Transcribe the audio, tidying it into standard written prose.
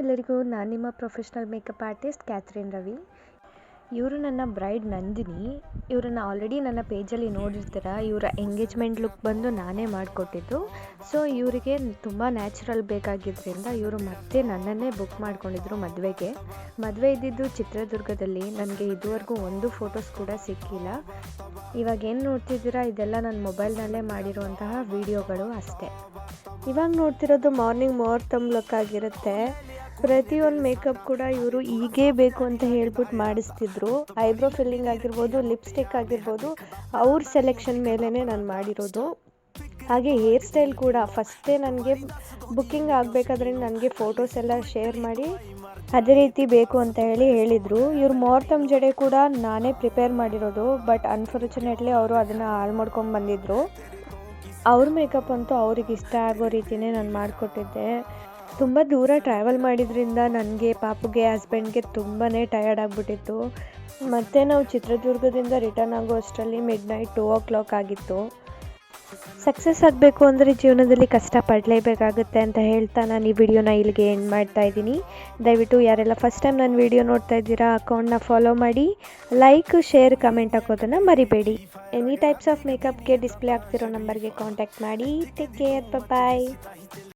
ಎಲ್ಲರಿಗೂ, ನಾನು ನಿಮ್ಮ professional makeup artist Catherine Ravi. ಇವರು ನನ್ನ ಬ್ರೈಡ್ ನಂದಿನಿ. ಇವರನ್ನು ಆಲ್ರೆಡಿ ನನ್ನ ಪೇಜಲ್ಲಿ ನೋಡಿರ್ತೀರ. ಇವರ ಎಂಗೇಜ್ಮೆಂಟ್ ಲುಕ್ ಬಂದು ನಾನೇ ಮಾಡಿಕೊಟ್ಟಿದ್ದು. ಸೊ ಇವರಿಗೆ ತುಂಬ ನ್ಯಾಚುರಲ್ ಬೇಕಾಗಿದ್ದರಿಂದ ಇವರು ಮತ್ತೆ ನನ್ನನ್ನೇ ಬುಕ್ ಮಾಡ್ಕೊಂಡಿದ್ರು ಮದುವೆಗೆ. ಮದುವೆ ಇದ್ದಿದ್ದು ಚಿತ್ರದುರ್ಗದಲ್ಲಿ. ನನಗೆ ಇದುವರೆಗೂ ಒಂದು ಫೋಟೋಸ್ ಕೂಡ ಸಿಕ್ಕಿಲ್ಲ. ಇವಾಗ ಏನು ನೋಡ್ತಿದ್ದೀರಾ, ಇದೆಲ್ಲ ನನ್ನ ಮೊಬೈಲ್ನಲ್ಲೇ ಮಾಡಿರುವಂತಹ ವಿಡಿಯೋಗಳು ಅಷ್ಟೇ. ಇವಾಗ ನೋಡ್ತಿರೋದು ಮಾರ್ನಿಂಗ್ ಮುಹೂರ್ತಮ್ ಲುಕ್ ಆಗಿರುತ್ತೆ. ಪ್ರತಿಯೊಂದು ಮೇಕಪ್ ಕೂಡ ಇವರು ಹೀಗೇ ಬೇಕು ಅಂತ ಹೇಳ್ಬಿಟ್ಟು ಮಾಡಿಸ್ತಿದ್ರು. ಐಬ್ರೋ ಫಿಲ್ಲಿಂಗ್ ಆಗಿರ್ಬೋದು, ಲಿಪ್ಸ್ಟಿಕ್ ಆಗಿರ್ಬೋದು, ಅವ್ರ ಸೆಲೆಕ್ಷನ್ ಮೇಲೇ ನಾನು ಮಾಡಿರೋದು. ಹಾಗೆ ಹೇರ್ ಸ್ಟೈಲ್ ಕೂಡ ಫಸ್ಟೇ ನನಗೆ ಬುಕ್ಕಿಂಗ್ ಆಗಬೇಕಾದ್ರೆ ನನಗೆ ಫೋಟೋಸ್ ಎಲ್ಲ ಶೇರ್ ಮಾಡಿ ಅದೇ ರೀತಿ ಬೇಕು ಅಂತ ಹೇಳಿದರು. ಇವ್ರ ಮುಹೂರ್ತಮ್ ಜಡೆ ಕೂಡ ನಾನೇ ಪ್ರಿಪೇರ್ ಮಾಡಿರೋದು. ಬಟ್ ಅನ್ಫಾರ್ಚುನೇಟ್ಲಿ ಅವರು ಅದನ್ನು ಹಾಳು ಮಾಡ್ಕೊಂಡು ಬಂದಿದ್ದರು. ಅವ್ರ ಮೇಕಪ್ ಅಂತೂ ಅವ್ರಿಗೆ ಇಷ್ಟ ಆಗೋ ರೀತಿಯೇ ನಾನು ಮಾಡಿಕೊಟ್ಟಿದ್ದೆ. ತುಂಬ ದೂರ ಟ್ರಾವೆಲ್ ಮಾಡಿದ್ರಿಂದ ನನಗೆ, ಪಾಪುಗೆ, ಹಸ್ಬೆಂಡ್ಗೆ ತುಂಬಾ ಟಯರ್ಡ್ ಆಗಿಬಿಟ್ಟಿತ್ತು. ಮತ್ತು ನಾವು ಚಿತ್ರದುರ್ಗದಿಂದ ರಿಟರ್ನ್ ಆಗೋ ಅಷ್ಟರಲ್ಲಿ ಮಿಡ್ನೈಟ್ 2 o'clock ಆಗಿತ್ತು. ಸಕ್ಸಸ್ ಆಗಬೇಕು ಅಂದರೆ ಜೀವನದಲ್ಲಿ ಕಷ್ಟಪಡಲೇಬೇಕಾಗುತ್ತೆ ಅಂತ ಹೇಳ್ತಾ ನಾನು ಈ ವಿಡಿಯೋನ ಇಲ್ಲಿಗೆ ಎಂಡ್ ಮಾಡ್ತಾ ಇದ್ದೀನಿ. ದಯವಿಟ್ಟು ಯಾರೆಲ್ಲ ಫಸ್ಟ್ ಟೈಮ್ ನನ್ನ ವಿಡಿಯೋ ನೋಡ್ತಾ ಇದ್ದೀರಾ, ಅಕೌಂಟ್ನ ಫಾಲೋ ಮಾಡಿ, ಲೈಕ್, ಶೇರ್, ಕಮೆಂಟ್ ಹಾಕೋದನ್ನು ಮರಿಬೇಡಿ. ಎನಿ ಟೈಪ್ಸ್ ಆಫ್ ಮೇಕಪ್ಗೆ ಡಿಸ್ಪ್ಲೇ ಆಗ್ತಿರೋ ನಂಬರ್ಗೆ ಕಾಂಟ್ಯಾಕ್ಟ್ ಮಾಡಿ. ಟೇಕ್ ಕೇರ್, ಬಾಯ್.